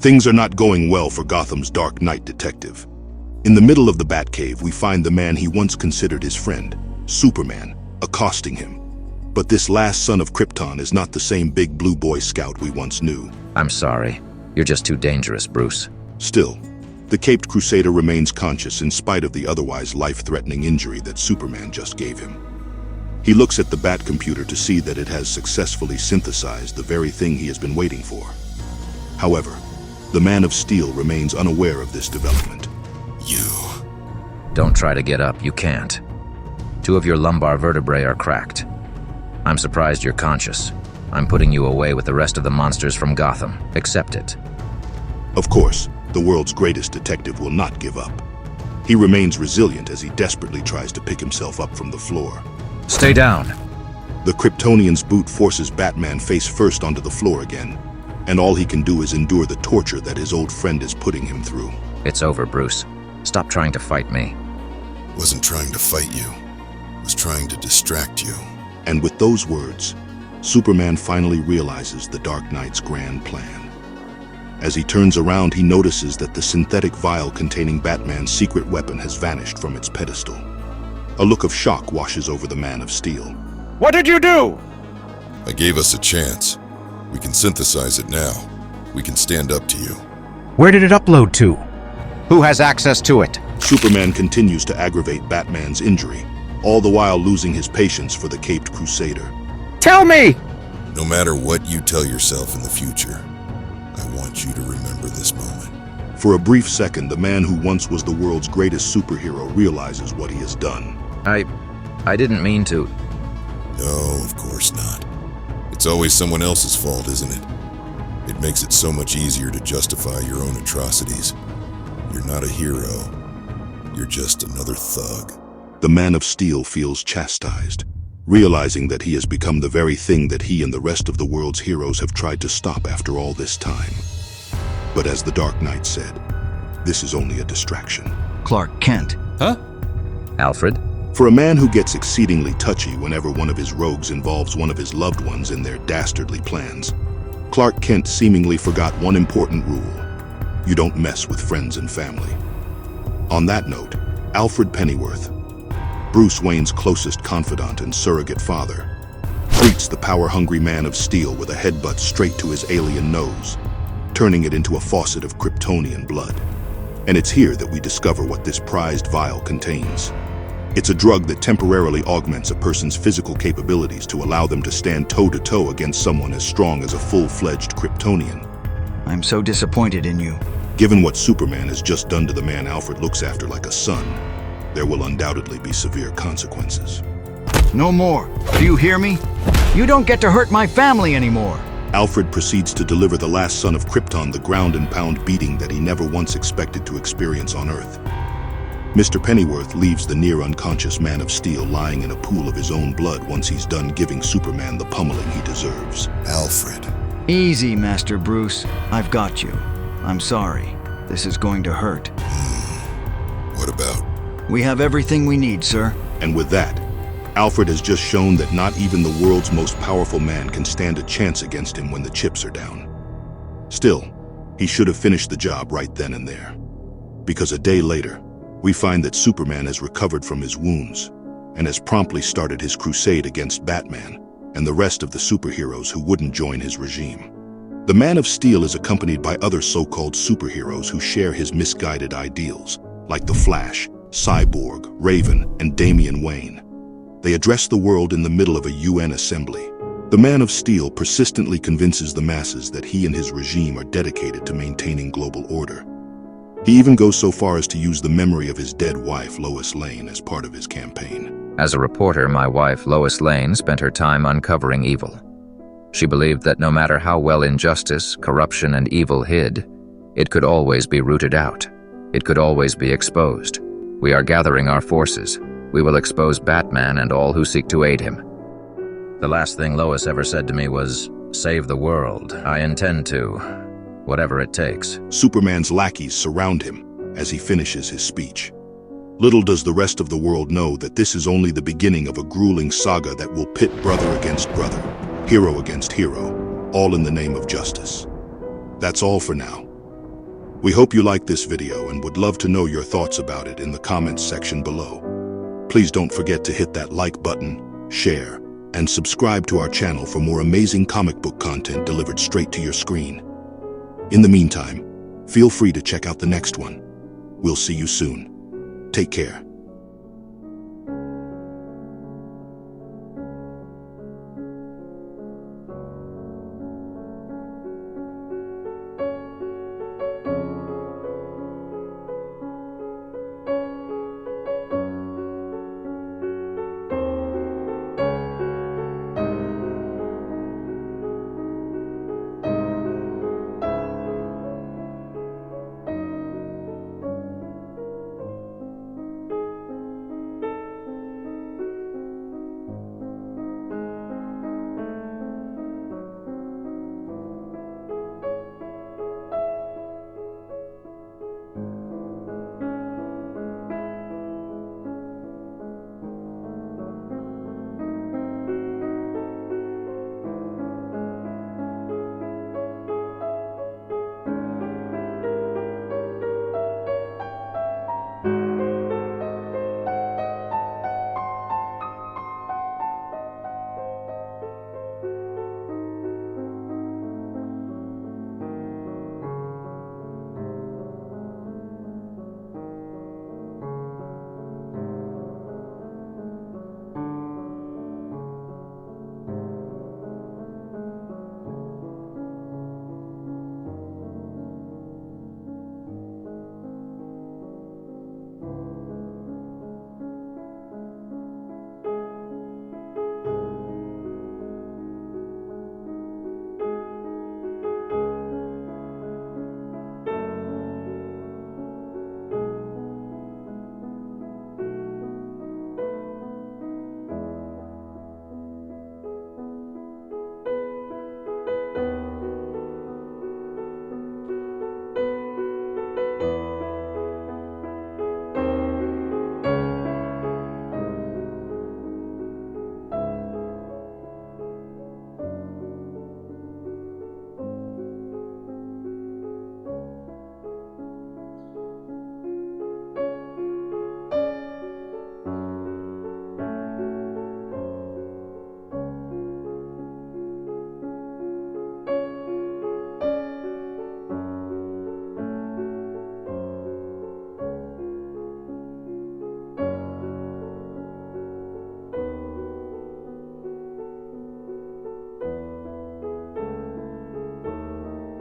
Things are not going well for Gotham's Dark Knight detective. In the middle of the Batcave, we find the man he once considered his friend, Superman, accosting him. But this last son of Krypton is not the same big blue boy scout we once knew. I'm sorry. You're just too dangerous, Bruce. Still, the caped crusader remains conscious in spite of the otherwise life-threatening injury that Superman just gave him. He looks at the Bat computer to see that it has successfully synthesized the very thing he has been waiting for. However, the Man of Steel remains unaware of this development. You... Don't try to get up, you can't. 2 of your lumbar vertebrae are cracked. I'm surprised you're conscious. I'm putting you away with the rest of the monsters from Gotham. Accept it. Of course, the world's greatest detective will not give up. He remains resilient as he desperately tries to pick himself up from the floor. Stay down. The Kryptonian's boot forces Batman face first onto the floor again, and all he can do is endure the torture that his old friend is putting him through. It's over, Bruce. Stop trying to fight me. Wasn't trying to fight you. Was trying to distract you. And with those words, Superman finally realizes the Dark Knight's grand plan. As he turns around, he notices that the synthetic vial containing Batman's secret weapon has vanished from its pedestal. A look of shock washes over the Man of Steel. What did you do? I gave us a chance. We can synthesize it now. We can stand up to you. Where did it upload to? Who has access to it? Superman continues to aggravate Batman's injury, all the while losing his patience for the caped crusader. Tell me! No matter what you tell yourself in the future, I want you to remember this moment. For a brief second, the man who once was the world's greatest superhero realizes what he has done. I didn't mean to. No, of course not. It's always someone else's fault, isn't it? It makes it so much easier to justify your own atrocities. You're not a hero. You're just another thug. The Man of Steel feels chastised, realizing that he has become the very thing that he and the rest of the world's heroes have tried to stop after all this time. But as the Dark Knight said, this is only a distraction. Clark Kent. Huh? Alfred? For a man who gets exceedingly touchy whenever one of his rogues involves one of his loved ones in their dastardly plans, Clark Kent seemingly forgot one important rule. You don't mess with friends and family. On that note, Alfred Pennyworth, Bruce Wayne's closest confidant and surrogate father, greets the power-hungry Man of Steel with a headbutt straight to his alien nose, turning it into a faucet of Kryptonian blood. And it's here that we discover what this prized vial contains. It's a drug that temporarily augments a person's physical capabilities to allow them to stand toe-to-toe against someone as strong as a full-fledged Kryptonian. I'm so disappointed in you. Given what Superman has just done to the man Alfred looks after like a son, there will undoubtedly be severe consequences. No more. Do you hear me? You don't get to hurt my family anymore. Alfred proceeds to deliver the last son of Krypton the ground-and-pound beating that he never once expected to experience on Earth. Mr. Pennyworth leaves the near-unconscious Man of Steel lying in a pool of his own blood once he's done giving Superman the pummeling he deserves. Alfred. Easy, Master Bruce. I've got you. I'm sorry. This is going to hurt. What about? We have everything we need, sir. And with that, Alfred has just shown that not even the world's most powerful man can stand a chance against him when the chips are down. Still, he should have finished the job right then and there. Because a day later, we find that Superman has recovered from his wounds and has promptly started his crusade against Batman and the rest of the superheroes who wouldn't join his regime. The Man of Steel is accompanied by other so-called superheroes who share his misguided ideals, like the Flash, Cyborg, Raven, and Damian Wayne. They address the world in the middle of a UN assembly. The Man of Steel persistently convinces the masses that he and his regime are dedicated to maintaining global order. He even goes so far as to use the memory of his dead wife, Lois Lane, as part of his campaign. As a reporter, my wife, Lois Lane, spent her time uncovering evil. She believed that no matter how well injustice, corruption, and evil hid, it could always be rooted out. It could always be exposed. We are gathering our forces. We will expose Batman and all who seek to aid him. The last thing Lois ever said to me was, "Save the world. I intend to. Whatever it takes." Superman's lackeys surround him as he finishes his speech. Little does the rest of the world know that this is only the beginning of a grueling saga that will pit brother against brother, hero against hero, all in the name of justice. That's all for now. We hope you liked this video and would love to know your thoughts about it in the comments section below. Please don't forget to hit that like button, share, and subscribe to our channel for more amazing comic book content delivered straight to your screen. In the meantime, feel free to check out the next one. We'll see you soon. Take care.